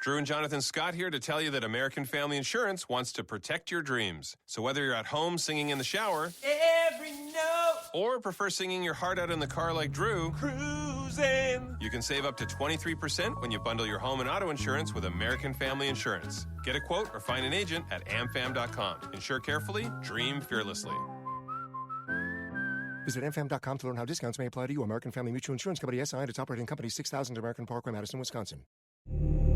Drew and Jonathan Scott here to tell you that American Family Insurance wants to protect your dreams. So whether you're at home singing in the shower, every note, or prefer singing your heart out in the car like Drew, cruising, you can save up to 23% when you bundle your home and auto insurance with American Family Insurance. Get a quote or find an agent at amfam.com. Insure carefully, dream fearlessly. Visit amfam.com to learn how discounts may apply to you. American Family Mutual Insurance Company, SI, and its operating company, 6000 American Parkway, Madison, Wisconsin.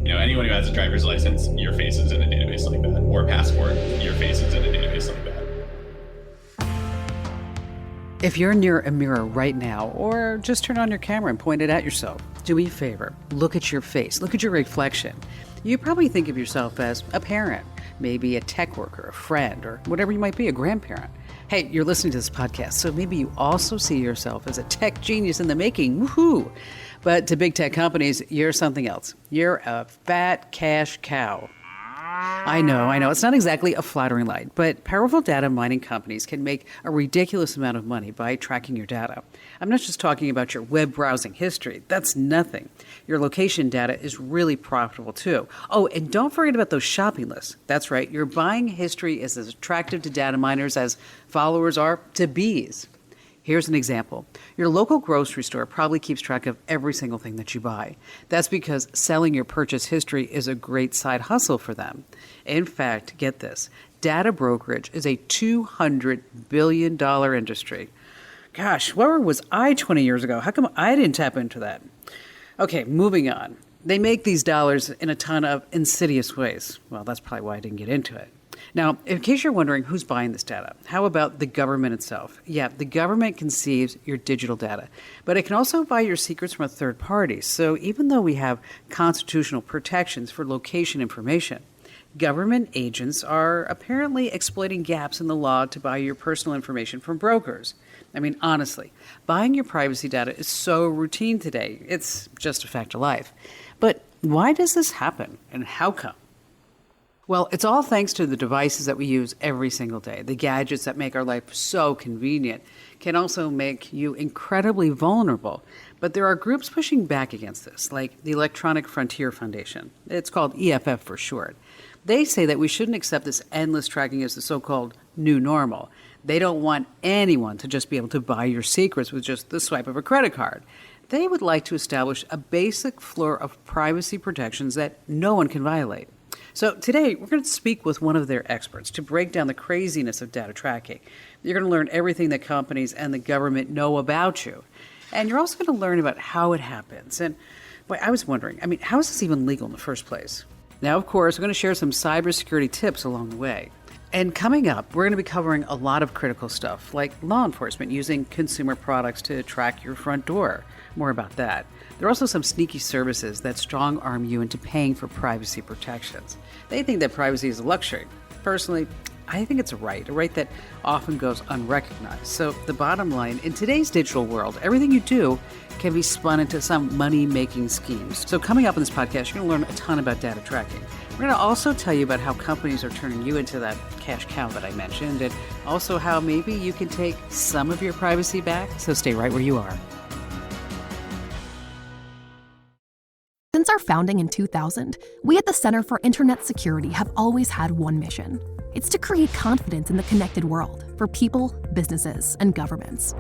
Anyone who has a driver's license, your face is in a database like that, or a passport, your face is in a database like that. If you're near a mirror right now, or just turn on your camera and point it at yourself, do me a favor, look at your face, look at your reflection. You probably think of yourself as a parent, maybe a tech worker, a friend, or whatever you might be, a grandparent. Hey, you're listening to this podcast, so maybe you also see yourself as a tech genius in the making. Woohoo! But to big tech companies, you're something else. You're a fat cash cow. I know. It's not exactly a flattering light, but powerful data mining companies can make a ridiculous amount of money by tracking your data. I'm not just talking about your web browsing history. That's nothing. Your location data is really profitable too. Oh, and don't forget about those shopping lists. That's right. Your buying history is as attractive to data miners as followers are to bees. Here's an example. Your local grocery store probably keeps track of every single thing that you buy. That's because selling your purchase history is a great side hustle for them. In fact, get this, data brokerage is a $200 billion industry. Gosh, where was I 20 years ago? How come I didn't tap into that? Okay, moving on. They make these dollars in a ton of insidious ways. Well, that's probably why I didn't get into it. Now, in case you're wondering who's buying this data, how about the government itself? Yeah, the government conceives your digital data, but it can also buy your secrets from a third party. So even though we have constitutional protections for location information, government agents are apparently exploiting gaps in the law to buy your personal information from brokers. I mean, honestly, buying your privacy data is so routine today. It's just a fact of life. But why does this happen, and how come? Well, it's all thanks to the devices that we use every single day. The gadgets that make our life so convenient can also make you incredibly vulnerable. But there are groups pushing back against this, like the Electronic Frontier Foundation. It's called EFF for short. They say that we shouldn't accept this endless tracking as the so-called new normal. They don't want anyone to just be able to buy your secrets with just the swipe of a credit card. They would like to establish a basic floor of privacy protections that no one can violate. So today, we're going to speak with one of their experts to break down the craziness of data tracking. You're going to learn everything that companies and the government know about you. And you're also going to learn about how it happens. And boy, I was wondering, how is this even legal in the first place? Now, of course, we're going to share some cybersecurity tips along the way. And coming up, we're going to be covering a lot of critical stuff, like law enforcement using consumer products to track your front door. More about that. There are also some sneaky services that strong-arm you into paying for privacy protections. They think that privacy is a luxury. Personally, I think it's a right that often goes unrecognized. So the bottom line, in today's digital world, everything you do can be spun into some money-making schemes. So coming up in this podcast, you're going to learn a ton about data tracking. We're going to also tell you about how companies are turning you into that cash cow that I mentioned, and also how maybe you can take some of your privacy back. So stay right where you are. Since our founding in 2000, we at the Center for Internet Security have always had one mission. It's to create confidence in the connected world for people, businesses, and governments.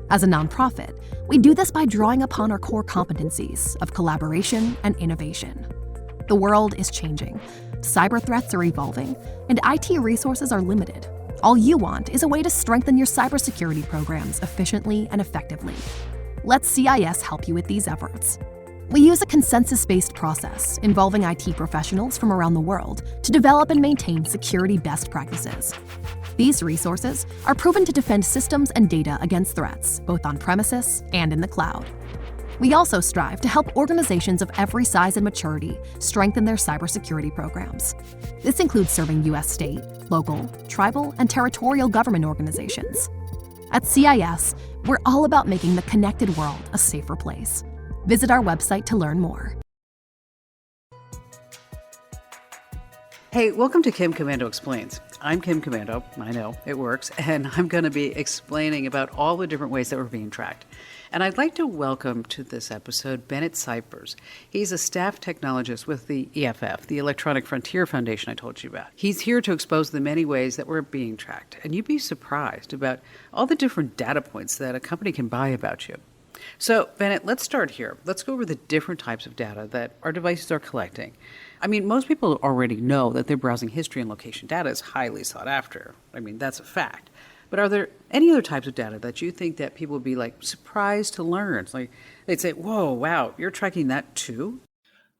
As a nonprofit, we do this by drawing upon our core competencies of collaboration and innovation. The world is changing, cyber threats are evolving, and IT resources are limited. All you want is a way to strengthen your cybersecurity programs efficiently and effectively. Let CIS help you with these efforts. We use a consensus-based process involving IT professionals from around the world to develop and maintain security best practices. These resources are proven to defend systems and data against threats, both on premises and in the cloud. We also strive to help organizations of every size and maturity strengthen their cybersecurity programs. This includes serving U.S. state, local, tribal, and territorial government organizations. At CIS, we're all about making the connected world a safer place. Visit our website to learn more. Hey, welcome to Kim Commando Explains. I'm Kim Commando. I know, it works. And I'm going to be explaining about all the different ways that we're being tracked. And I'd like to welcome to this episode Bennett Cyphers. He's a staff technologist with the EFF, the Electronic Frontier Foundation I told you about. He's here to expose the many ways that we're being tracked. And you'd be surprised about all the different data points that a company can buy about you. So, Bennett, let's start here. Let's go over the different types of data that our devices are collecting. I mean, most people already know that their browsing history and location data is highly sought after. I mean, that's a fact. But are there any other types of data that you think that people would be surprised to learn? It's like they'd say, whoa, wow, you're tracking that too?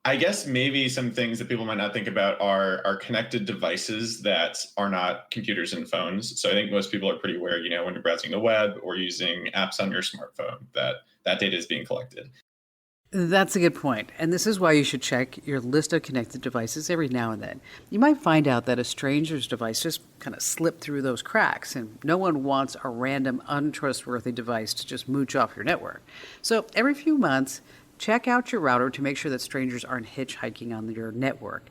I guess maybe some things that people might not think about are connected devices that are not computers and phones. So I think most people are pretty aware, when you're browsing the web or using apps on your smartphone, that data is being collected. That's a good point. And this is why you should check your list of connected devices every now and then. You might find out that a stranger's device just kind of slipped through those cracks, and no one wants a random, untrustworthy device to just mooch off your network. So every few months, check out your router to make sure that strangers aren't hitchhiking on your network.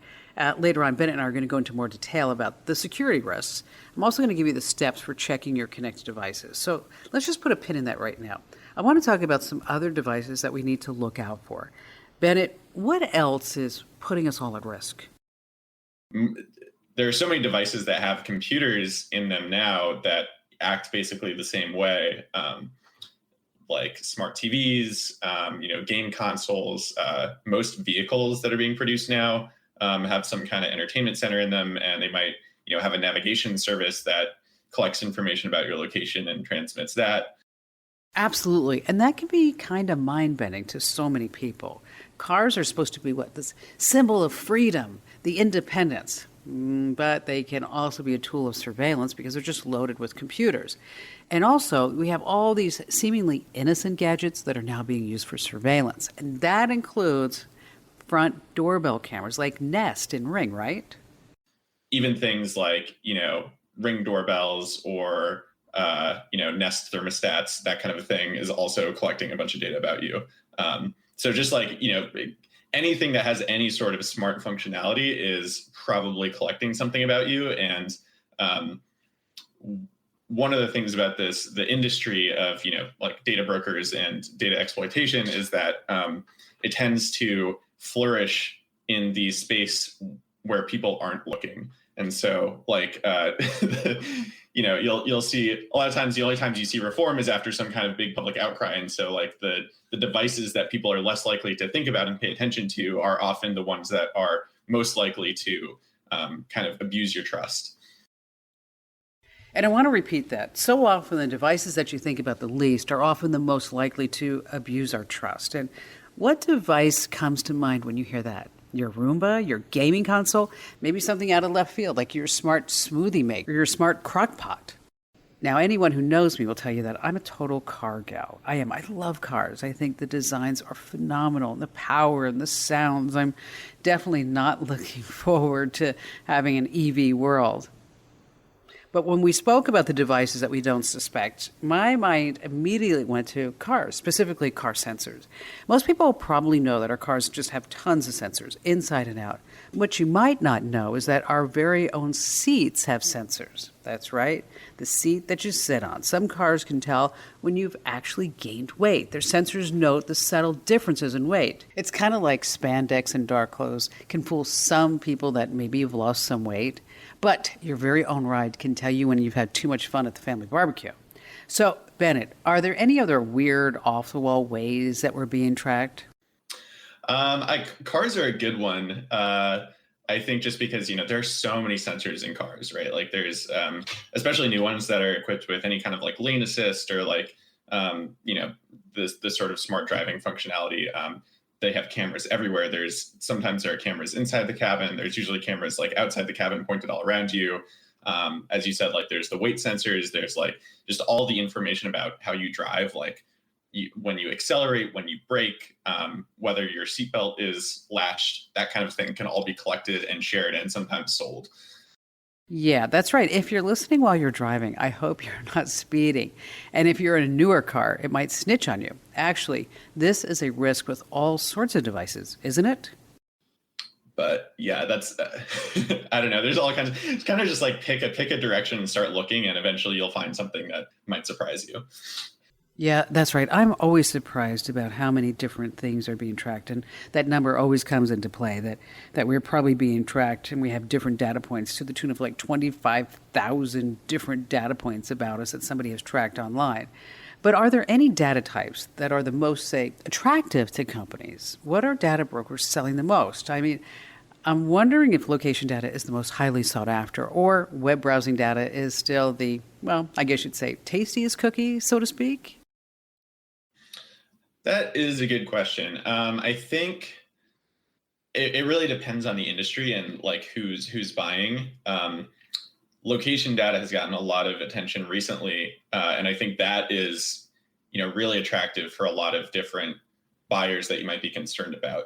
Later on, Bennett and I are going to go into more detail about the security risks. I'm also going to give you the steps for checking your connected devices. So let's just put a pin in that right now. I want to talk about some other devices that we need to look out for. Bennett, what else is putting us all at risk? There are so many devices that have computers in them now that act basically the same way, like smart TVs, game consoles. Most vehicles that are being produced now have some kind of entertainment center in them, and they might have a navigation service that collects information about your location and transmits that. Absolutely. And that can be kind of mind-bending to so many people. Cars are supposed to be this symbol of freedom, the independence. But they can also be a tool of surveillance because they're just loaded with computers. And also, we have all these seemingly innocent gadgets that are now being used for surveillance. And that includes front doorbell cameras like Nest and Ring, right? Even things like, Ring doorbells or Nest thermostats, that kind of a thing is also collecting a bunch of data about you. So just anything that has any sort of smart functionality is probably collecting something about you. And one of the things about the industry of, data brokers and data exploitation is that it tends to flourish in the space where people aren't looking. And so you'll see a lot of times, the only times you see reform is after some kind of big public outcry. And so the devices that people are less likely to think about and pay attention to are often the ones that are most likely to kind of abuse your trust. And I want to repeat that. So often the devices that you think about the least are often the most likely to abuse our trust. And what device comes to mind when you hear that? Your Roomba, your gaming console, maybe something out of left field like your smart smoothie maker, or your smart crock pot. Now, anyone who knows me will tell you that I'm a total car gal. I am. I love cars. I think the designs are phenomenal, and the power and the sounds. I'm definitely not looking forward to having an EV world. But when we spoke about the devices that we don't suspect, my mind immediately went to cars, specifically car sensors. Most people probably know that our cars just have tons of sensors, inside and out. What you might not know is that our very own seats have sensors. That's right, the seat that you sit on. Some cars can tell when you've actually gained weight. Their sensors note the subtle differences in weight. It's kind of like spandex and dark clothes can fool some people that maybe you've lost some weight. But your very own ride can tell you when you've had too much fun at the family barbecue. So, Bennett, are there any other weird, off-the-wall ways that we're being tracked? Cars are a good one. I think just because, there's so many sensors in cars, right? There's especially new ones that are equipped with any kind of lane assist or this sort of smart driving functionality. They have cameras everywhere. Sometimes there are cameras inside the cabin. There's usually cameras outside the cabin pointed all around you. As you said, there's the weight sensors. There's just all the information about how you drive, when you accelerate, when you brake, whether your seatbelt is latched, that kind of thing can all be collected and shared and sometimes sold. Yeah, that's right. If you're listening while you're driving, I hope you're not speeding. And if you're in a newer car, it might snitch on you. Actually, this is a risk with all sorts of devices, isn't it? But yeah, that's I don't know. There's all kinds of, it's kind of just like pick a direction and start looking, and eventually you'll find something that might surprise you. Yeah, that's right. I'm always surprised about how many different things are being tracked, and that number always comes into play. That we're probably being tracked, and we have different data points to the tune of like 25,000 different data points about us that somebody has tracked online. But are there any data types that are the most, say, attractive to companies? What are data brokers selling the most? I mean, I'm wondering if location data is the most highly sought after, or web browsing data is still the, well, I guess you'd say, tastiest cookie, so to speak. That is a good question. I think it really depends on the industry and like who's buying. Location data has gotten a lot of attention recently, and I think that is, really attractive for a lot of different buyers that you might be concerned about.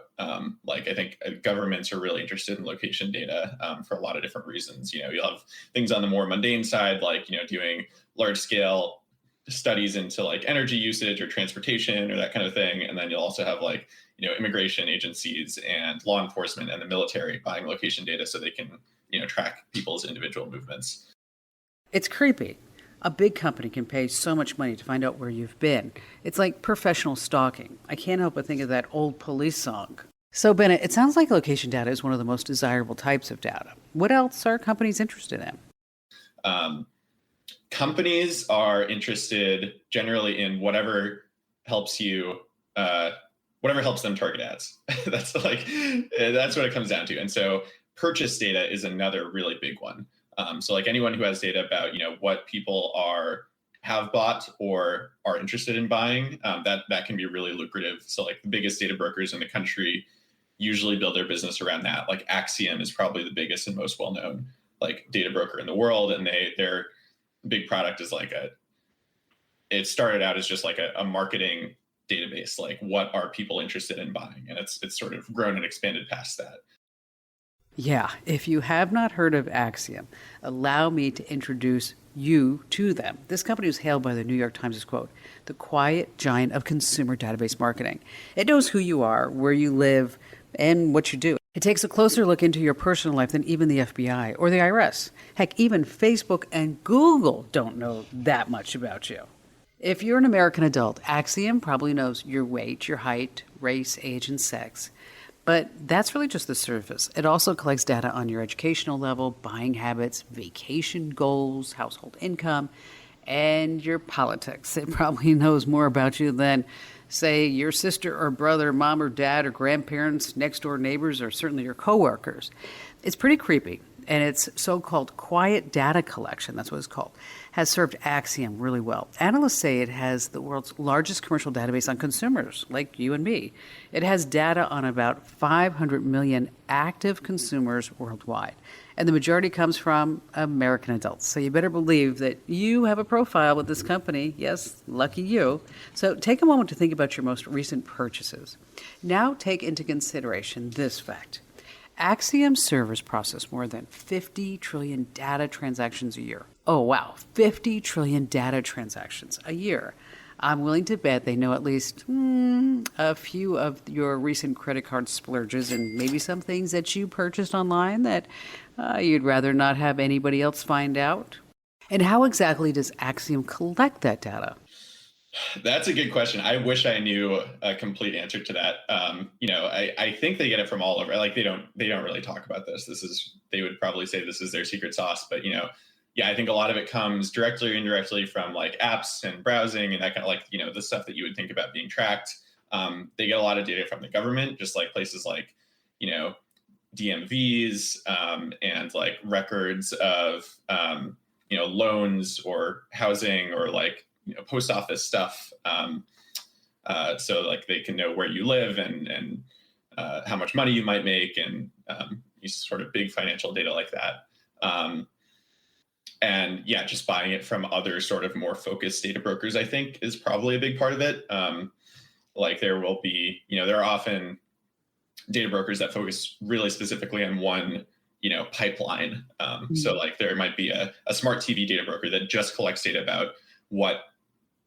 Like I think governments are really interested in location data for a lot of different reasons. You'll have things on the more mundane side, like doing large scale studies into like energy usage or transportation or that kind of thing, and then you'll also have like immigration agencies and law enforcement and the military buying location data so they can track people's individual movements. It's creepy. A big company can pay so much money to find out where you've been. It's like professional stalking. I can't help but think of that old police song. So, Bennett, it sounds like location data is one of the most desirable types of data. What else are companies interested in? Companies are interested generally in whatever helps you, whatever helps them target ads. That's what it comes down to. And so purchase data is another really big one. So like anyone who has data about what people have bought or are interested in buying, that can be really lucrative. So like the biggest data brokers in the country usually build their business around that. Like Axiom is probably the biggest and most well-known like data broker in the world, and their big product is it started out as just like a marketing database, like what are people interested in buying, and it's sort of grown and expanded past that. Yeah, if you have not heard of Axiom, allow me to introduce you to them. This company was hailed by the New York Times as, quote, the quiet giant of consumer database marketing. It knows who you are, where you live, and what you do. It takes a closer look into your personal life than even the FBI or the IRS. Heck, even Facebook and Google don't know that much about you. If you're an American adult, Axiom probably knows your weight, your height, race, age, and sex. But that's really just the surface. It also collects data on your educational level, buying habits, vacation goals, household income, and your politics. It probably knows more about you than, say, your sister or brother, mom or dad or grandparents, next door neighbors, or certainly your coworkers. It's pretty creepy. And its so-called quiet data collection, that's what it's called, has served Axiom really well. Analysts say it has the world's largest commercial database on consumers, like you and me. It has data on about 500 million active consumers worldwide. And the majority comes from American adults. So you better believe that you have a profile with this company. Yes, lucky you. So take a moment to think about your most recent purchases. Now take into consideration this fact. Axiom servers process more than 50 trillion data transactions a year. Oh, wow, 50 trillion data transactions a year. I'm willing to bet they know at least a few of your recent credit card splurges and maybe some things that you purchased online that you'd rather not have anybody else find out. And how exactly does Axiom collect that data? That's a good question. I wish I knew a complete answer to that. I think they get it from all over. Like they don't really talk about this. They would probably say this is their secret sauce, but I think a lot of it comes directly or indirectly from like apps and browsing and that kind of the stuff that you would think about being tracked. They get a lot of data from the government, just like places like, DMVs and like records of, loans or housing or like, post office stuff. So like they can know where you live and how much money you might make and sort of big financial data like that. And yeah, just buying it from other sort of more focused data brokers, I think is probably a big part of it. Like there will be, there are often data brokers that focus really specifically on one, pipeline. So like there might be a smart TV data broker that just collects data about what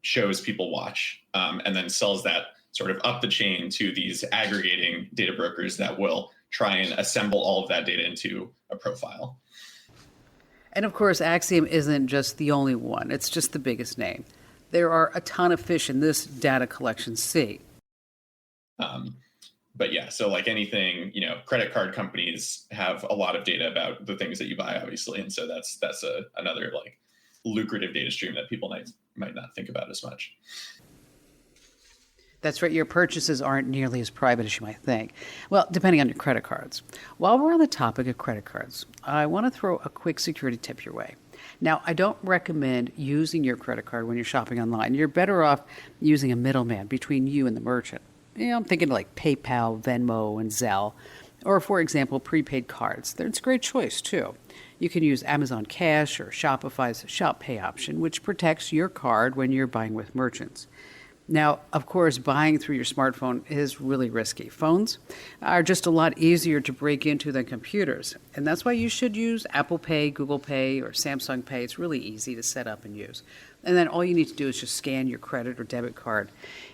shows people watch and then sells that sort of up the chain to these aggregating data brokers that will try and assemble all of that data into a profile. And of course, Axiom isn't just the only one. It's just the biggest name. There are a ton of fish in this data collection sea. But yeah, so like anything, credit card companies have a lot of data about the things that you buy, obviously. And so that's another like lucrative data stream that people might not think about as much. That's right, your purchases aren't nearly as private as you might think. Well, depending on your credit cards. While we're on the topic of credit cards, I want to throw a quick security tip your way. Now, I don't recommend using your credit card when you're shopping online. You're better off using a middleman between you and the merchant. I'm thinking like PayPal, Venmo, and Zelle. Or, for example, prepaid cards. It's a great choice, too. You can use Amazon Cash or Shopify's Shop Pay option, which protects your card when you're buying with merchants. Now, of course, buying through your smartphone is really risky. Phones are just a lot easier to break into than computers. And that's why you should use Apple Pay, Google Pay, or Samsung Pay. It's really easy to set up and use. And then all you need to do is just scan your credit or debit card.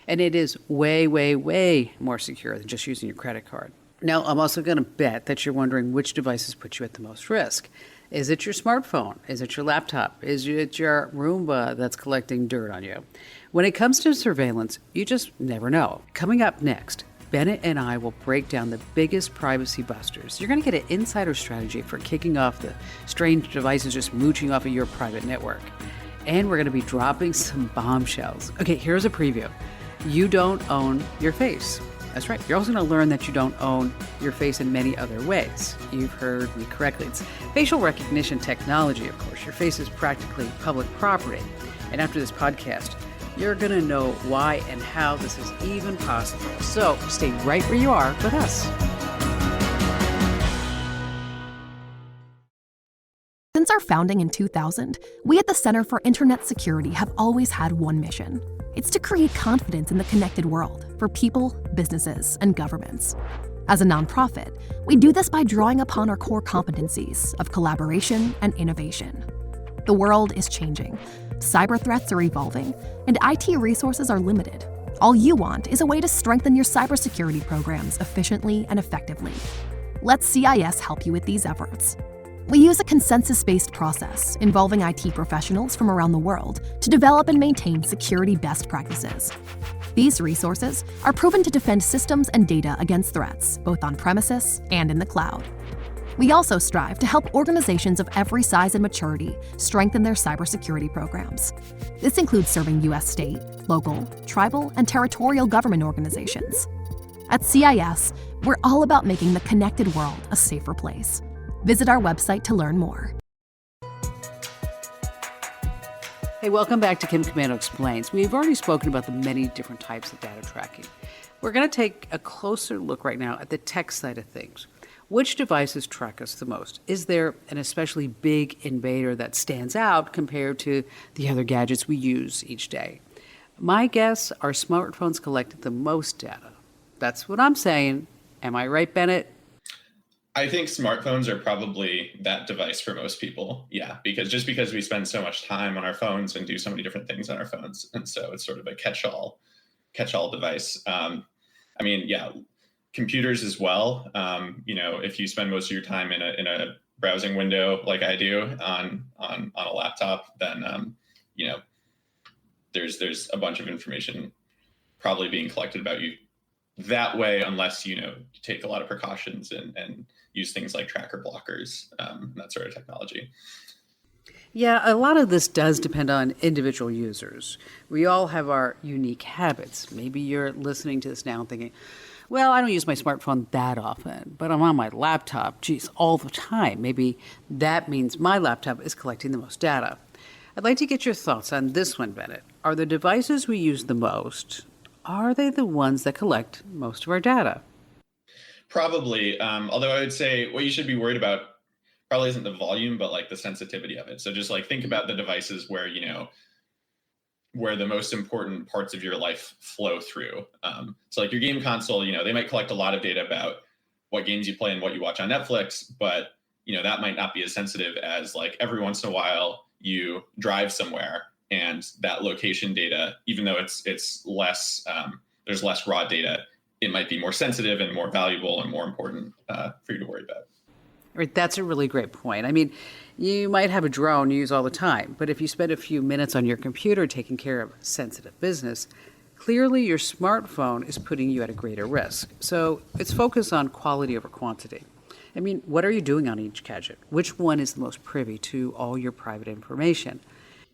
And it is way, way, way more secure than just using your credit card. Now, I'm also going to bet that you're wondering which devices put you at the most risk. Is it your smartphone? Is it your laptop? Is it your Roomba that's collecting dirt on you? When it comes to surveillance, you just never know. Coming up next, Bennett and I will break down the biggest privacy busters. You're going to get an insider strategy for kicking off the strange devices just mooching off of your private network. And we're going to be dropping some bombshells. Okay, here's a preview. You don't own your face. That's right. You're also going to learn that you don't own your face in many other ways. You've heard me correctly. It's facial recognition technology, of course. Your face is practically public property. And after this podcast, you're going to know why and how this is even possible. So stay right where you are with us. Since our founding in 2000, we at the Center for Internet Security have always had one mission. It's to create confidence in the connected world for people, businesses, and governments. As a nonprofit, we do this by drawing upon our core competencies of collaboration and innovation. The world is changing, cyber threats are evolving, and IT resources are limited. All you want is a way to strengthen your cybersecurity programs efficiently and effectively. Let CIS help you with these efforts. We use a consensus-based process involving IT professionals from around the world to develop and maintain security best practices. These resources are proven to defend systems and data against threats, both on premises and in the cloud. We also strive to help organizations of every size and maturity strengthen their cybersecurity programs. This includes serving U.S. state, local, tribal, and territorial government organizations. At CIS, we're all about making the connected world a safer place. Visit our website to learn more. Hey, welcome back to Kim Commando Explains. We've already spoken about the many different types of data tracking. We're going to take a closer look right now at the tech side of things. Which devices track us the most? Is there an especially big invader that stands out compared to the other gadgets we use each day? My guess, our smartphones collect the most data. That's what I'm saying. Am I right, Bennett? I think smartphones are probably that device for most people. Yeah, because we spend so much time on our phones and do so many different things on our phones. And so it's sort of a catch-all device. Yeah, computers as well. If you spend most of your time in a browsing window like I do on a laptop, then there's a bunch of information probably being collected about you that way, unless you take a lot of precautions and use things like tracker blockers, that sort of technology. Yeah, a lot of this does depend on individual users. We all have our unique habits. Maybe you're listening to this now and thinking, well, I don't use my smartphone that often, but I'm on my laptop, all the time. Maybe that means my laptop is collecting the most data. I'd like to get your thoughts on this one, Bennett. Are the devices we use the most, are they the ones that collect most of our data? Probably, although I would say what you should be worried about probably isn't the volume, but like the sensitivity of it. So just like think about the devices where the most important parts of your life flow through. So like your game console, they might collect a lot of data about what games you play and what you watch on Netflix, but that might not be as sensitive as like every once in a while you drive somewhere and that location data, even though it's less, there's less raw data, it might be more sensitive and more valuable and more important for you to worry about. Right, that's a really great point. I mean, you might have a drone you use all the time, but if you spend a few minutes on your computer taking care of sensitive business, clearly your smartphone is putting you at a greater risk. So it's focused on quality over quantity. I mean, what are you doing on each gadget? Which one is the most privy to all your private information?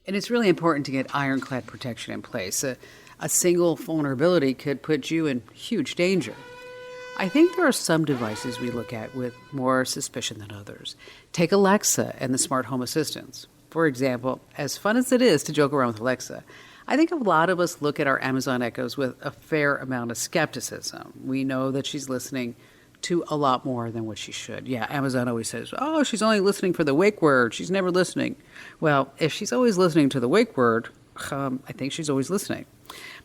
And it's really important to get ironclad protection in place. A single vulnerability could put you in huge danger. I think there are some devices we look at with more suspicion than others. Take Alexa and the smart home assistants. For example, as fun as it is to joke around with Alexa, I think a lot of us look at our Amazon Echoes with a fair amount of skepticism. We know that she's listening to a lot more than what she should. Yeah, Amazon always says, oh, she's only listening for the wake word. She's never listening. Well, if she's always listening to the wake word, I think she's always listening.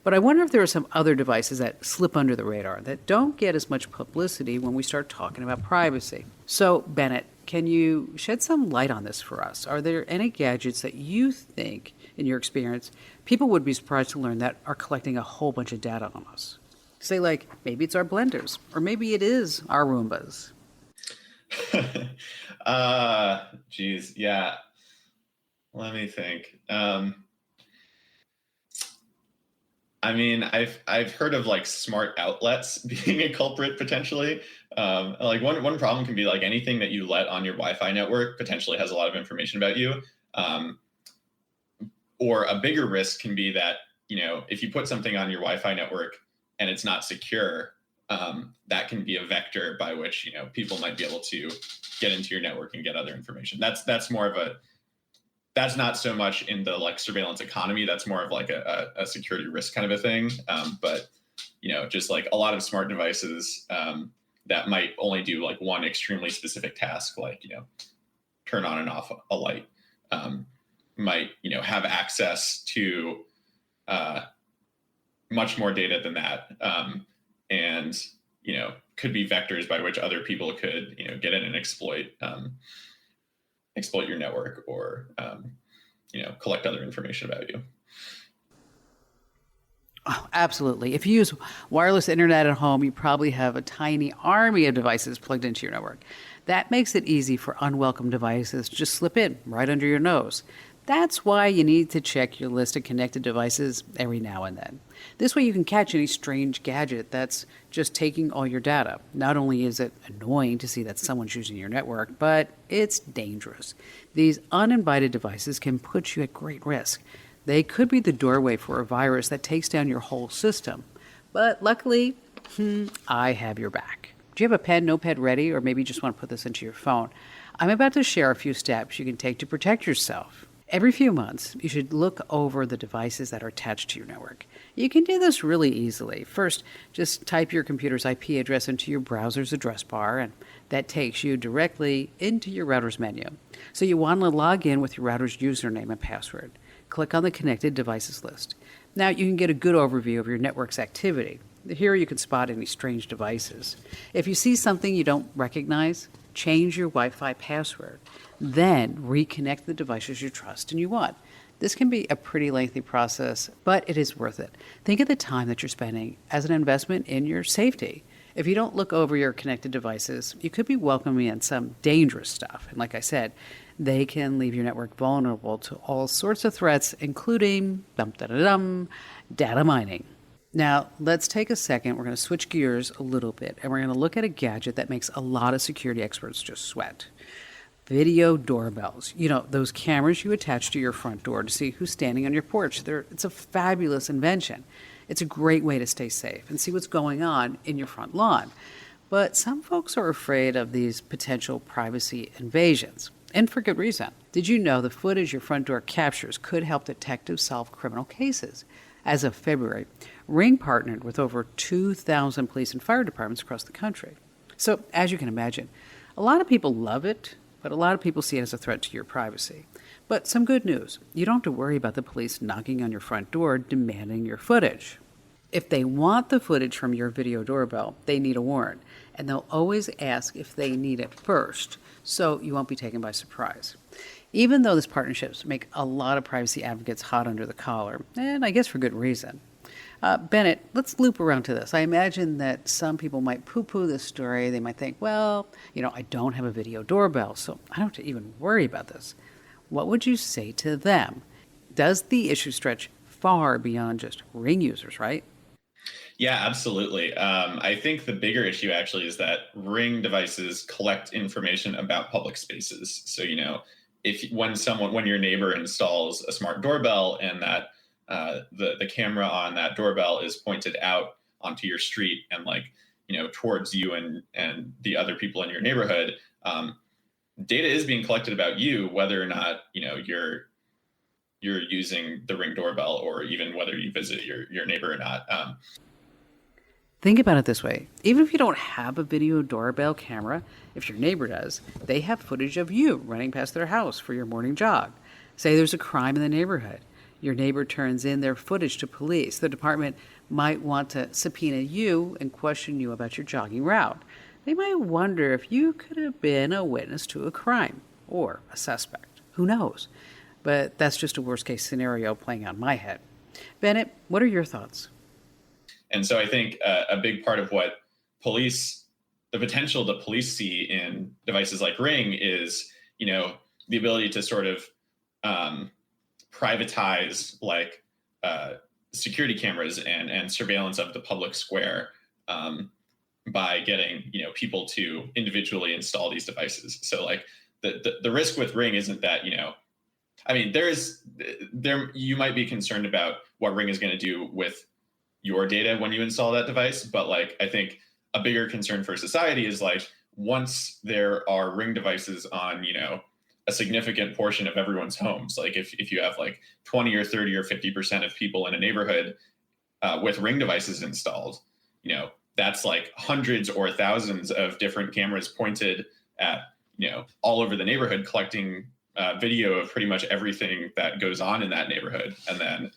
But I wonder if there are some other devices that slip under the radar that don't get as much publicity when we start talking about privacy. So, Bennett, can you shed some light on this for us? Are there any gadgets that you think, in your experience, people would be surprised to learn that are collecting a whole bunch of data on us? Say, like, maybe it's our blenders, or maybe it is our Roombas. Geez, yeah. Let me think. I mean, I've heard of like smart outlets being a culprit potentially. Like one problem can be like anything that you let on your Wi-Fi network potentially has a lot of information about you. Or a bigger risk can be that, you know, if you put something on your Wi-Fi network and it's not secure, that can be a vector by which, you know, people might be able to get into your network and get other information. That's more of a, that's not so much in the like surveillance economy. That's more of like a security risk kind of a thing. But, you know, just like a lot of smart devices that might only do like one extremely specific task, like, you know, turn on and off a light, might, you know, have access to much more data than that. And, you know, could be vectors by which other people could, you know, get in and exploit your network or, you know, collect other information about you. Oh, absolutely. If you use wireless internet at home, you probably have a tiny army of devices plugged into your network. That makes it easy for unwelcome devices to just slip in right under your nose. That's why you need to check your list of connected devices every now and then. This way you can catch any strange gadget that's just taking all your data. Not only is it annoying to see that someone's using your network, but it's dangerous. These uninvited devices can put you at great risk. They could be the doorway for a virus that takes down your whole system. But luckily, I have your back. Do you have a pen, notepad ready, or maybe you just want to put this into your phone? I'm about to share a few steps you can take to protect yourself. Every few months, you should look over the devices that are attached to your network. You can do this really easily. First, just type your computer's IP address into your browser's address bar, and that takes you directly into your router's menu. So you want to log in with your router's username and password. Click on the connected devices list. Now you can get a good overview of your network's activity. Here you can spot any strange devices. If you see something you don't recognize, change your Wi-Fi password. Then reconnect the devices you trust and you want. This can be a pretty lengthy process, but it is worth it. Think of the time that you're spending as an investment in your safety. If you don't look over your connected devices, you could be welcoming in some dangerous stuff. And like I said, they can leave your network vulnerable to all sorts of threats, including data mining. Now, let's take a second. We're going to switch gears a little bit, and we're going to look at a gadget that makes a lot of security experts just sweat. Video doorbells. You know, those cameras you attach to your front door to see who's standing on your porch. It's a fabulous invention. It's a great way to stay safe and see what's going on in your front lawn. But some folks are afraid of these potential privacy invasions, and for good reason. Did you know the footage your front door captures could help detectives solve criminal cases? As of February, Ring partnered with over 2,000 police and fire departments across the country. So, as you can imagine, a lot of people love it, but a lot of people see it as a threat to your privacy. But some good news. You don't have to worry about the police knocking on your front door demanding your footage. If they want the footage from your video doorbell, they need a warrant, and they'll always ask if they need it first, so you won't be taken by surprise. Even though these partnerships make a lot of privacy advocates hot under the collar, and I guess for good reason. Bennett, let's loop around to this. I imagine that some people might poo-poo this story. They might think, well, I don't have a video doorbell, so I don't have to even worry about this. What would you say to them? Does the issue stretch far beyond just Ring users, right? Yeah, absolutely. I think the bigger issue actually is that Ring devices collect information about public spaces. So, when your neighbor installs a smart doorbell and that the camera on that doorbell is pointed out onto your street and towards you and the other people in your neighborhood, data is being collected about you, whether or not you're using the Ring doorbell, or even whether you visit your neighbor or not. Think about it this way. Even if you don't have a video doorbell camera, if your neighbor does, they have footage of you running past their house for your morning jog. Say there's a crime in the neighborhood. Your neighbor turns in their footage to police. The department might want to subpoena you and question you about your jogging route. They might wonder if you could have been a witness to a crime or a suspect. Who knows? But that's just a worst-case scenario playing out in my head. Bennett, what are your thoughts? And so I think a big part of what the potential that police see in devices like Ring is, the ability to sort of privatize security cameras and surveillance of the public square by getting, people to individually install these devices. So the risk with Ring isn't that, you might be concerned about what Ring is going to do with your data when you install that device. But I think a bigger concern for society is once there are Ring devices on, a significant portion of everyone's homes, if you have 20 or 30 or 50% of people in a neighborhood with Ring devices installed, that's hundreds or thousands of different cameras pointed at, all over the neighborhood, collecting video of pretty much everything that goes on in that neighborhood. And then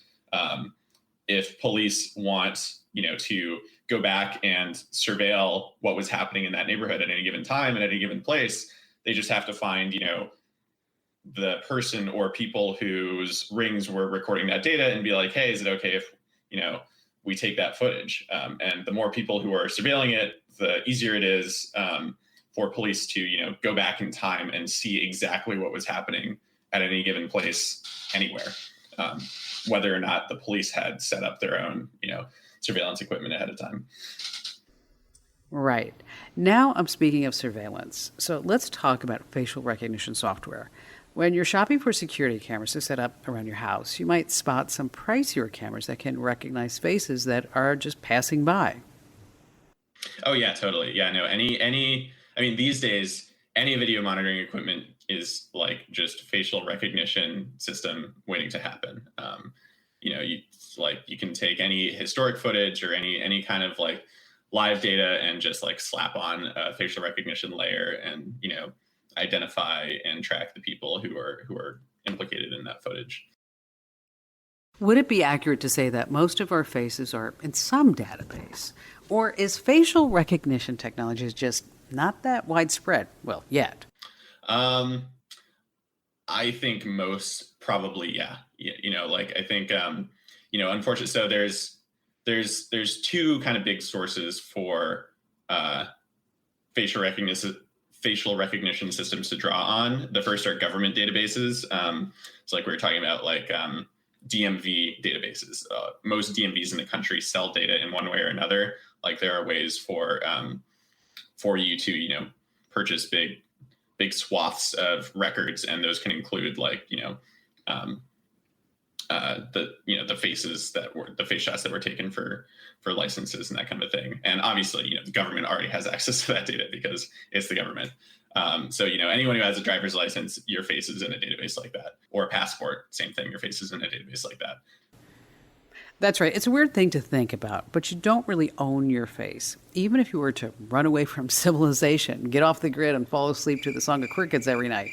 if police want, to go back and surveil what was happening in that neighborhood at any given time and at any given place, they just have to find, the person or people whose Rings were recording that data and be like, hey, is it okay if, we take that footage? And the more people who are surveilling it, the easier it is for police to, go back in time and see exactly what was happening at any given place anywhere. Whether or not the police had set up their own, surveillance equipment ahead of time. Right. Now I'm speaking of surveillance. So let's talk about facial recognition software. When you're shopping for security cameras to set up around your house, you might spot some pricier cameras that can recognize faces that are just passing by. Oh yeah, totally. Yeah, no, these days, any video monitoring equipment is just facial recognition system waiting to happen. You can take any historic footage or any kind of live data and just slap on a facial recognition layer and, identify and track the people who are implicated in that footage. Would it be accurate to say that most of our faces are in some database? Or is facial recognition technology just not that widespread? Well, yet. I think most probably, yeah. I think, unfortunately, so there's two kind of big sources for facial recognition systems to draw on. The first are government databases. So we were talking about DMV databases. Most DMVs in the country sell data in one way or another. There are ways for you to, purchase big swaths of records, and those can include the faces the face shots that were taken for licenses and that kind of thing. And obviously, the government already has access to that data because it's the government. So anyone who has a driver's license, your face is in a database like that, or a passport, same thing, your face is in a database like that. That's right. It's a weird thing to think about, but you don't really own your face. Even if you were to run away from civilization, get off the grid and fall asleep to the song of crickets every night,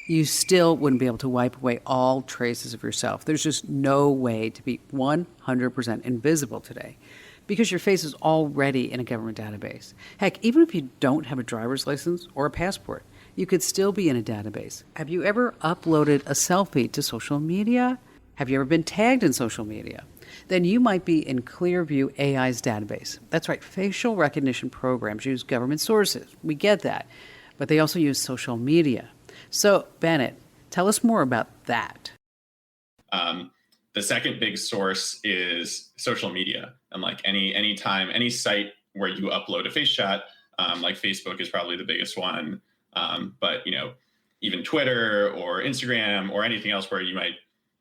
you still wouldn't be able to wipe away all traces of yourself. There's just no way to be 100% invisible today because your face is already in a government database. Heck, even if you don't have a driver's license or a passport, you could still be in a database. Have you ever uploaded a selfie to social media? Have you ever been tagged in social media? then you might be in Clearview AI's database. That's right, facial recognition programs use government sources. We get that. But they also use social media. So, Bennett, tell us more about that. The second big source is social media. And like any time, any site where you upload a face shot, like Facebook is probably the biggest one. But, even Twitter or Instagram or anything else where you might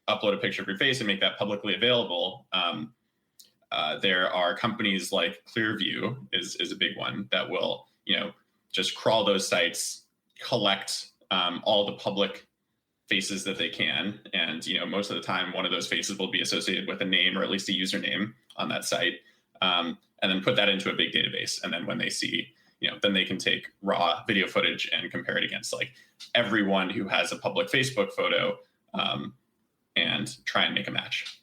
upload a picture of your face and make that publicly available. There are companies like Clearview is a big one that will, just crawl those sites, collect all the public faces that they can. And, most of the time, one of those faces will be associated with a name or at least a username on that site. And then put that into a big database. And then when they see, then they can take raw video footage and compare it against like everyone who has a public Facebook photo and try and make a match.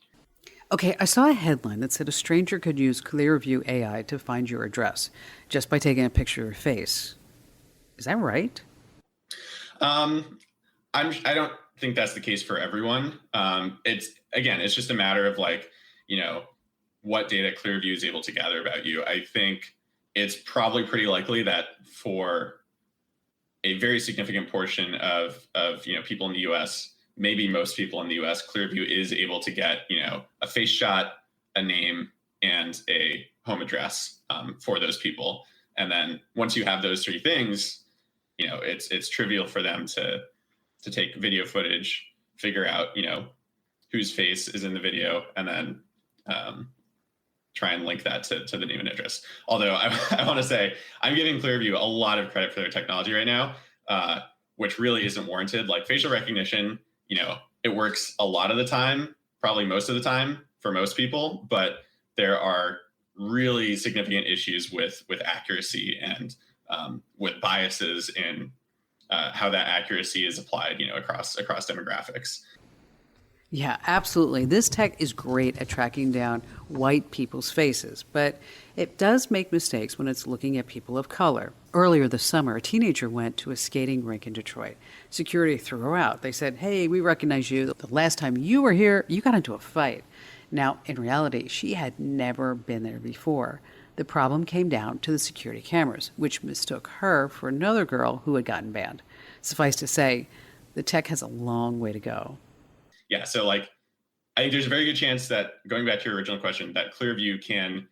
Okay, I saw a headline that said a stranger could use Clearview AI to find your address just by taking a picture of your face. Is that right? I don't think that's the case for everyone. It's just a matter of like, what data Clearview is able to gather about you. I think it's probably pretty likely that for a very significant portion of people in the US, maybe most people in the US, Clearview is able to get, a face shot, a name, and a home address for those people. And then once you have those three things, it's trivial for them to take video footage, figure out, whose face is in the video, and then try and link that to the name and address. Although I want to say I'm giving Clearview a lot of credit for their technology right now, which really isn't warranted. Like facial recognition, it works a lot of the time, probably most of the time for most people, but there are really significant issues with accuracy and with biases in how that accuracy is applied, across demographics. Yeah, absolutely. This tech is great at tracking down white people's faces, but it does make mistakes when it's looking at people of color. Earlier this summer, a teenager went to a skating rink in Detroit. Security threw her out. They said, "Hey, we recognize you. The last time you were here, you got into a fight." Now, in reality, she had never been there before. The problem came down to the security cameras, which mistook her for another girl who had gotten banned. Suffice to say, the tech has a long way to go. Yeah, so I think there's a very good chance that, going back to your original question, that Clearview can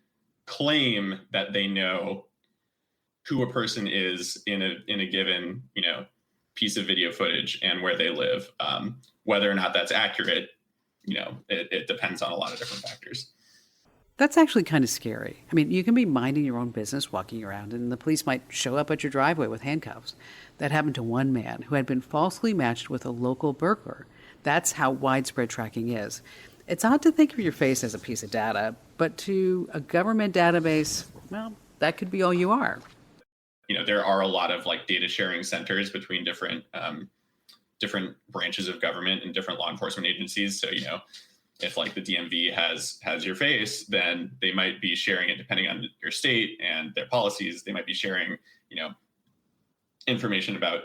claim that they know who a person is in a given piece of video footage and where they live. Whether or not that's accurate, it depends on a lot of different factors. That's actually kind of scary. I mean, you can be minding your own business, walking around, and the police might show up at your driveway with handcuffs. That happened to one man who had been falsely matched with a local burglar. That's how widespread tracking is. It's odd to think of your face as a piece of data, but to a government database, well, that could be all you are. There are a lot of data sharing centers between different branches of government and different law enforcement agencies. So, if the DMV has your face, then they might be sharing it depending on your state and their policies. They might be sharing, information about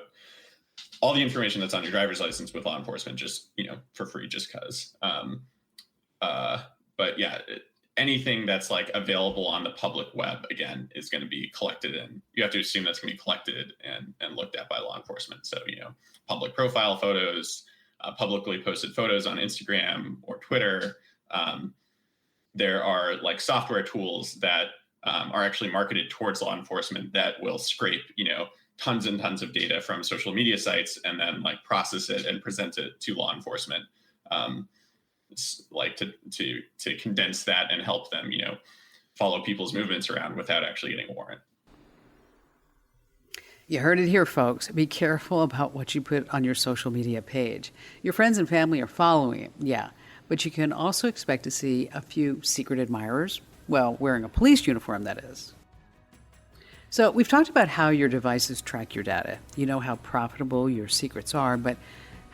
all the information that's on your driver's license with law enforcement, just, for free, just cause. But yeah, anything that's available on the public web, again, is going to be collected, and you have to assume that's going to be collected and looked at by law enforcement. So, public profile photos, publicly posted photos on Instagram or Twitter. There are software tools that are actually marketed towards law enforcement that will scrape, tons and tons of data from social media sites and then process it and present it to law enforcement. To condense that and help them, follow people's movements around without actually getting a warrant. You heard it here, folks. Be careful about what you put on your social media page. Your friends and family are following it, yeah, but you can also expect to see a few secret admirers, well, wearing a police uniform, that is. So we've talked about how your devices track your data. You know how profitable your secrets are, but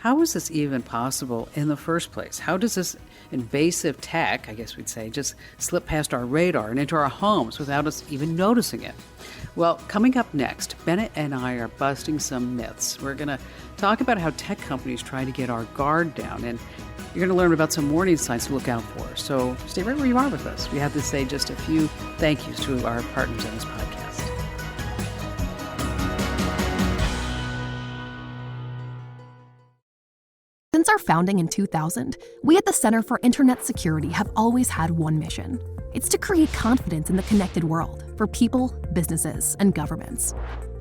how is this even possible in the first place? How does this invasive tech, I guess we'd say, just slip past our radar and into our homes without us even noticing it? Well, coming up next, Bennett and I are busting some myths. We're going to talk about how tech companies try to get our guard down, and you're going to learn about some warning signs to look out for. So stay right where you are with us. We have to say just a few thank yous to our partners on this podcast. Since our founding in 2000, we at the Center for Internet Security have always had one mission. It's to create confidence in the connected world for people, businesses, and governments.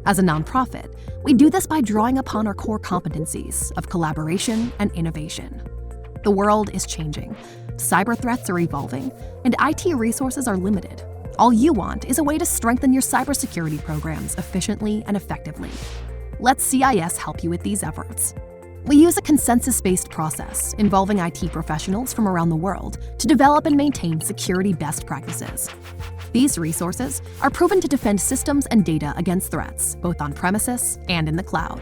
As a nonprofit, we do this by drawing upon our core competencies of collaboration and innovation. The world is changing, cyber threats are evolving, and IT resources are limited. All you want is a way to strengthen your cybersecurity programs efficiently and effectively. Let CIS help you with these efforts. We use a consensus-based process involving IT professionals from around the world to develop and maintain security best practices. These resources are proven to defend systems and data against threats, both on premises and in the cloud.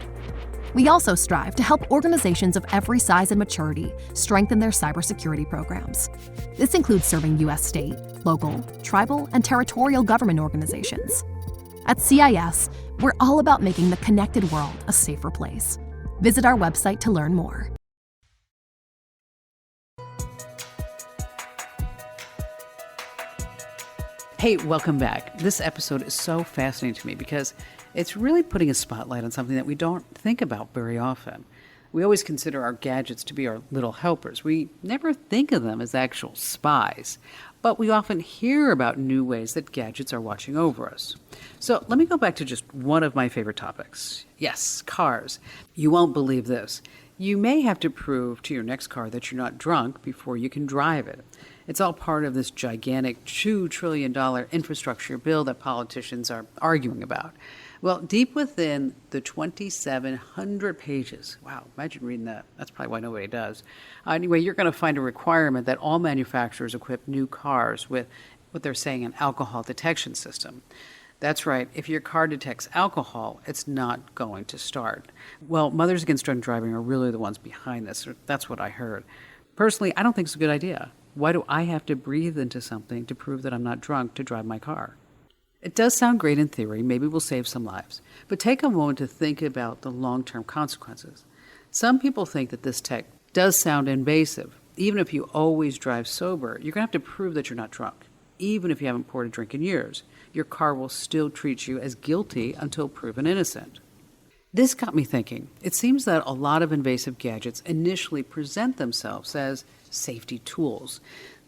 We also strive to help organizations of every size and maturity strengthen their cybersecurity programs. This includes serving U.S. state, local, tribal, and territorial government organizations. At CIS, we're all about making the connected world a safer place. Visit our website to learn more. Hey, welcome back. This episode is so fascinating to me because it's really putting a spotlight on something that we don't think about very often. We always consider our gadgets to be our little helpers. We never think of them as actual spies, but we often hear about new ways that gadgets are watching over us. So let me go back to just one of my favorite topics. Yes, cars. You won't believe this. You may have to prove to your next car that you're not drunk before you can drive it. It's all part of this gigantic $2 trillion infrastructure bill that politicians are arguing about. Well, deep within the 2,700 pages, wow, imagine reading that. That's probably why nobody does. Anyway, you're going to find a requirement that all manufacturers equip new cars with what they're saying an alcohol detection system. That's right, if your car detects alcohol, it's not going to start. Well, Mothers Against Drunk Driving are really the ones behind this. That's what I heard. Personally, I don't think it's a good idea. Why do I have to breathe into something to prove that I'm not drunk to drive my car? It does sound great in theory, maybe we'll save some lives, but take a moment to think about the long-term consequences. Some people think that this tech does sound invasive. Even if you always drive sober, you're going to have to prove that you're not drunk. Even if you haven't poured a drink in years, your car will still treat you as guilty until proven innocent. This got me thinking. It seems that a lot of invasive gadgets initially present themselves as safety tools.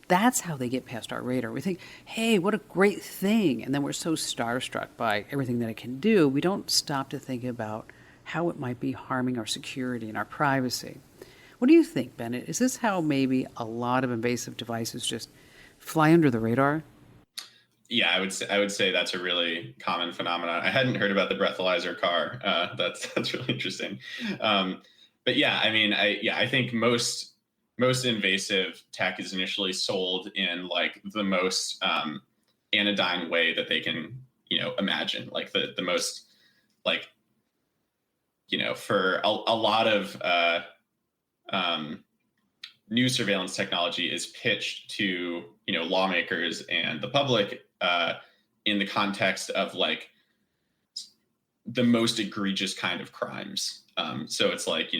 That's how they get past our radar. We think, hey, what a great thing. And then we're so starstruck by everything that it can do, we don't stop to think about how it might be harming our security and our privacy. What do you think, Bennett? Is this how maybe a lot of invasive devices just fly under the radar? Yeah, I would say that's a really common phenomenon. I hadn't heard about the breathalyzer car. That's really interesting. But yeah, I mean, I think most invasive tech is initially sold in like the most anodyne way that they can, imagine, like the most like, for a lot of new surveillance technology is pitched to, lawmakers and the public in the context of like the most egregious kind of crimes. So it's like,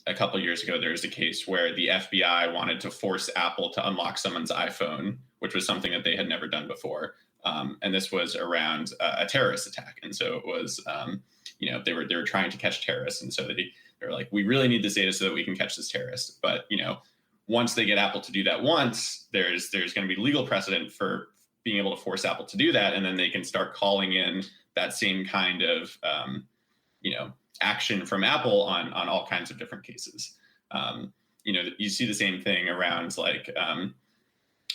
a couple of years ago, there was a case where the FBI wanted to force Apple to unlock someone's iPhone, which was something that they had never done before. And this was around a terrorist attack. And so it was, they were trying to catch terrorists. And so they were like, we really need this data so that we can catch this terrorist. But, once they get Apple to do that once, there's going to be legal precedent for being able to force Apple to do that. And then they can start calling in that same kind of, action from Apple on all kinds of different cases. You see the same thing around like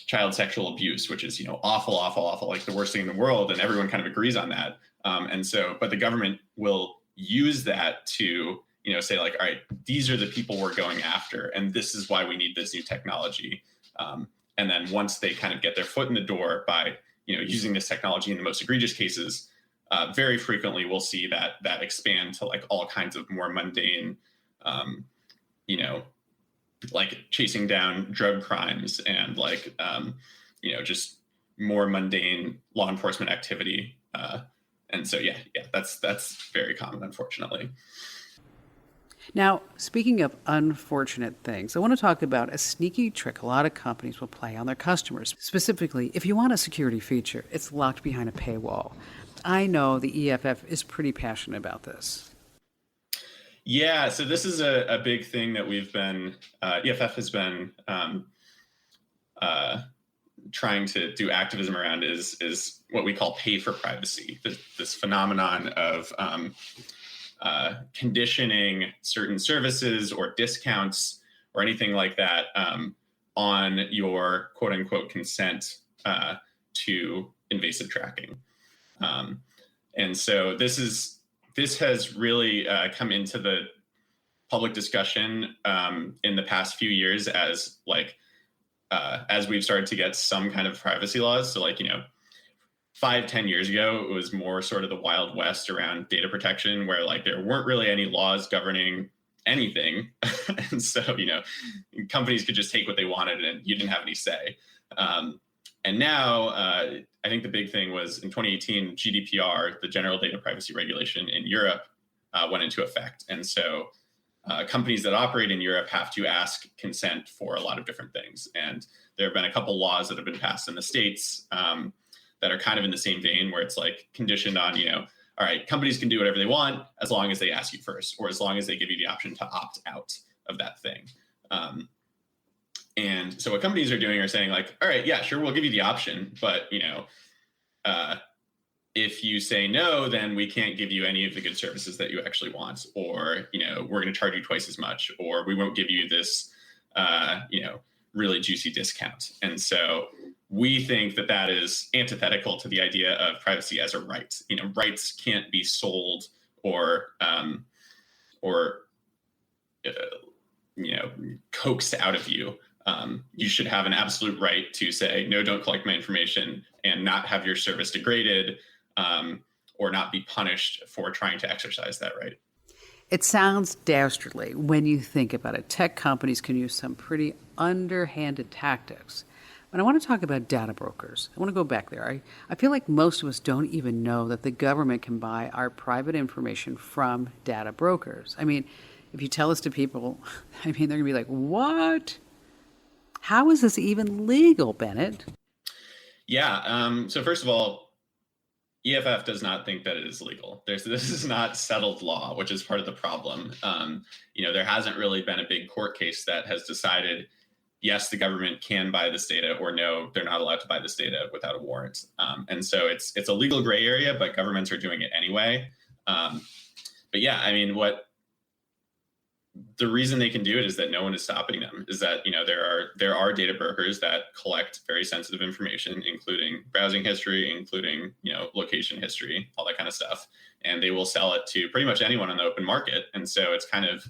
child sexual abuse, which is, awful, like the worst thing in the world. And everyone kind of agrees on that. But the government will use that to, say like, all right, these are the people we're going after, and this is why we need this new technology. And then once they kind of get their foot in the door by, using this technology in the most egregious cases, very frequently we'll see that expand to like all kinds of more mundane like chasing down drug crimes and like, just more mundane law enforcement activity. And so, that's very common, unfortunately. Now, speaking of unfortunate things, I want to talk about a sneaky trick a lot of companies will play on their customers. Specifically, if you want a security feature, it's locked behind a paywall. I know the EFF is pretty passionate about this. Yeah, so this is a big thing that EFF has been trying to do activism around is what we call pay for privacy, this phenomenon of conditioning certain services or discounts or anything like that on your quote unquote consent to invasive tracking. And so this has really come into the public discussion in the past few years as we've started to get some kind of privacy laws. So 5-10 years ago, it was more sort of the Wild West around data protection, where there weren't really any laws governing anything. And so, companies could just take what they wanted and you didn't have any say. And now I think the big thing was in 2018, GDPR, the General Data Privacy Regulation in Europe, went into effect. And so companies that operate in Europe have to ask consent for a lot of different things. And there have been a couple laws that have been passed in the States that are kind of in the same vein, where it's conditioned on, all right, companies can do whatever they want as long as they ask you first, or as long as they give you the option to opt out of that thing. And so what companies are doing are saying all right, yeah, sure, we'll give you the option, but if you say no, then we can't give you any of the good services that you actually want, or we're going to charge you twice as much, or we won't give you this really juicy discount. And so we think that is antithetical to the idea of privacy as a right. Rights can't be sold or coaxed out of you. You should have an absolute right to say, no, don't collect my information, and not have your service degraded or not be punished for trying to exercise that right. It sounds dastardly when you think about it. Tech companies can use some pretty underhanded tactics. But I want to talk about data brokers. I want to go back there. I feel like most of us don't even know that the government can buy our private information from data brokers. I mean, if you tell this to people, they're going to be like, what? How is this even legal, Bennett? Yeah. So first of all, EFF does not think that it is legal. This is not settled law, which is part of the problem. There hasn't really been a big court case that has decided, yes, the government can buy this data, or no, they're not allowed to buy this data without a warrant. And so it's a legal gray area, but governments are doing it anyway. But yeah, the reason they can do it is that no one is stopping them, is that, there are data brokers that collect very sensitive information, including browsing history, including, location history, all that kind of stuff. And they will sell it to pretty much anyone on the open market. And so it's kind of,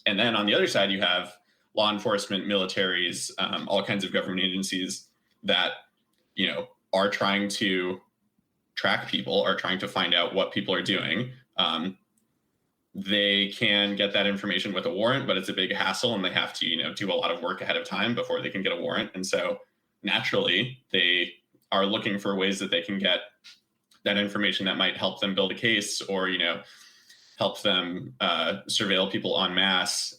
and then on the other side, you have law enforcement, militaries, all kinds of government agencies that, are trying to track people, are trying to find out what people are doing. They can get that information with a warrant, but it's a big hassle, and they have to, do a lot of work ahead of time before they can get a warrant. And so naturally, they are looking for ways that they can get that information that might help them build a case, or, help them surveil people en masse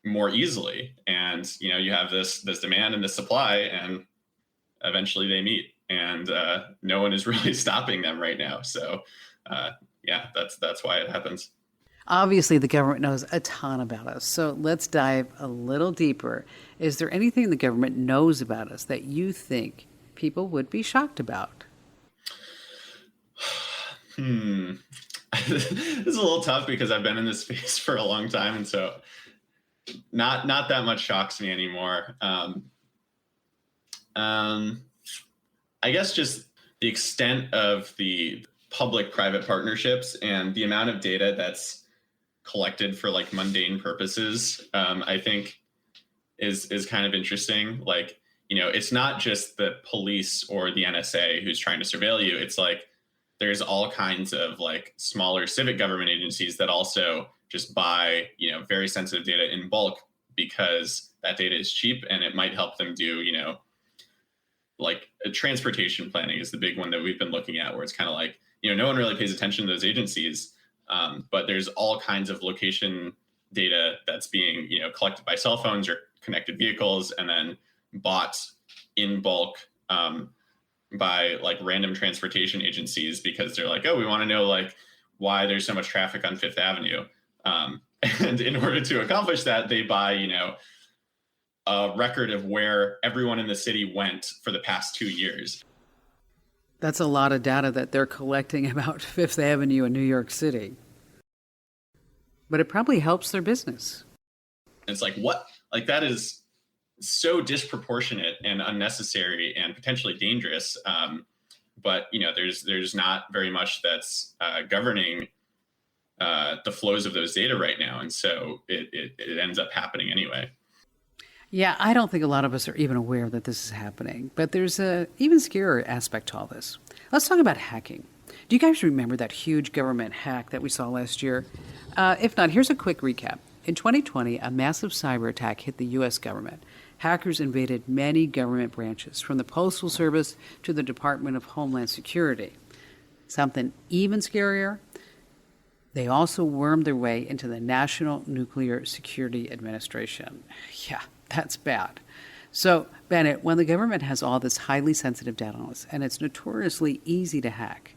more easily. And, you have this demand and this supply, and eventually they meet, and no one is really stopping them right now. So, yeah, that's why it happens. Obviously, the government knows a ton about us. So let's dive a little deeper. Is there anything the government knows about us that you think people would be shocked about? This is a little tough because I've been in this space for a long time, and so not that much shocks me anymore. I guess just the extent of the public-private partnerships and the amount of data that's collected for mundane purposes, I think is kind of interesting. It's not just the police or the NSA who's trying to surveil you. It's there's all kinds of like smaller civic government agencies that also just buy, very sensitive data in bulk because that data is cheap and it might help them do, like transportation planning is the big one that we've been looking at, where it's kind of like, no one really pays attention to those agencies, but there's all kinds of location data that's being, collected by cell phones or connected vehicles and then bought in bulk by like random transportation agencies because they're like, oh, we want to know like why there's so much traffic on Fifth Avenue. And in order to accomplish that, they buy, a record of where everyone in the city went for the past 2 years. That's a lot of data that they're collecting about Fifth Avenue in New York City. But it probably helps their business. It's like, what? Like, that is so disproportionate and unnecessary and potentially dangerous. But, there's not very much that's governing the flows of those data right now. And so it ends up happening anyway. Yeah, I don't think a lot of us are even aware that this is happening. But there's a even scarier aspect to all this. Let's talk about hacking. Do you guys remember that huge government hack that we saw last year? If not, here's a quick recap. In 2020, a massive cyber attack hit the U.S. government. Hackers invaded many government branches, from the Postal Service to the Department of Homeland Security. Something even scarier, they also wormed their way into the National Nuclear Security Administration. Yeah, that's bad. So, Bennett, when the government has all this highly sensitive data on us, and it's notoriously easy to hack,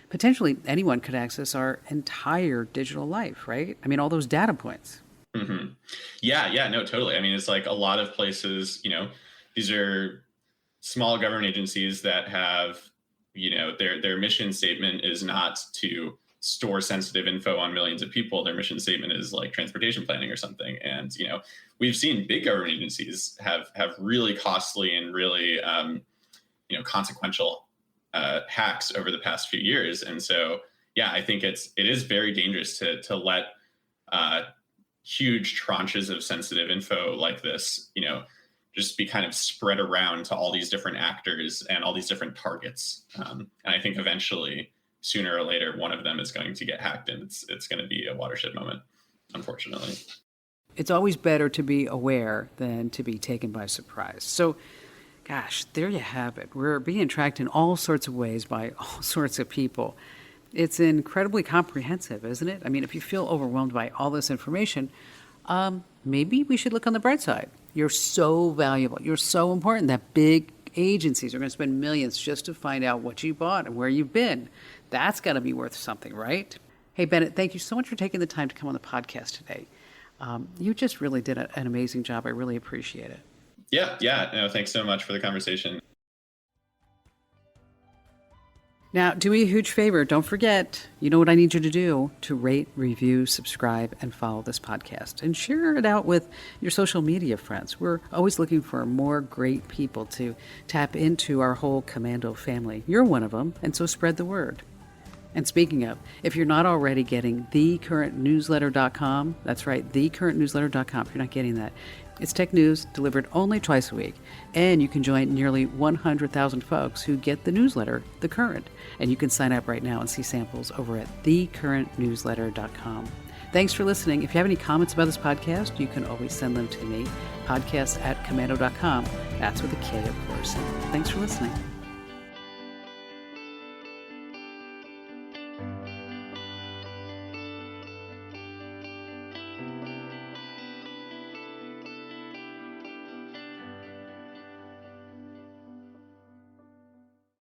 potentially anyone could access our entire digital life, right? I mean, all those data points. Mm-hmm. Yeah, no, totally. I mean, it's like a lot of places, these are small government agencies that have, their mission statement is not to store sensitive info on millions of people. Their mission statement is like transportation planning or something. And, we've seen big government agencies have really costly and really, consequential hacks over the past few years. And so, yeah, I think it is very dangerous to let huge tranches of sensitive info like this, just be kind of spread around to all these different actors and all these different targets. And I think eventually, sooner or later, one of them is going to get hacked, and it's going to be a watershed moment, unfortunately. It's always better to be aware than to be taken by surprise. So, gosh, there you have it. We're being tracked in all sorts of ways by all sorts of people. It's incredibly comprehensive, isn't it? I mean, if you feel overwhelmed by all this information, maybe we should look on the bright side. You're so valuable. You're so important that big agencies are going to spend millions just to find out what you bought and where you've been. That's got to be worth something, right? Hey, Bennett, thank you so much for taking the time to come on the podcast today. You just really did an amazing job. I really appreciate it. Yeah. No, thanks so much for the conversation. Now, do me a huge favor. Don't forget, you know what I need you to do to rate, review, subscribe, and follow this podcast. And share it out with your social media friends. We're always looking for more great people to tap into our whole Commando family. You're one of them, and so spread the word. And speaking of, if you're not already getting thecurrentnewsletter.com, that's right, thecurrentnewsletter.com, if you're not getting that, it's tech news delivered only twice a week. And you can join nearly 100,000 folks who get the newsletter, The Current. And you can sign up right now and see samples over at thecurrentnewsletter.com. Thanks for listening. If you have any comments about this podcast, you can always send them to me, podcasts@commando.com. That's with a K, of course. Thanks for listening.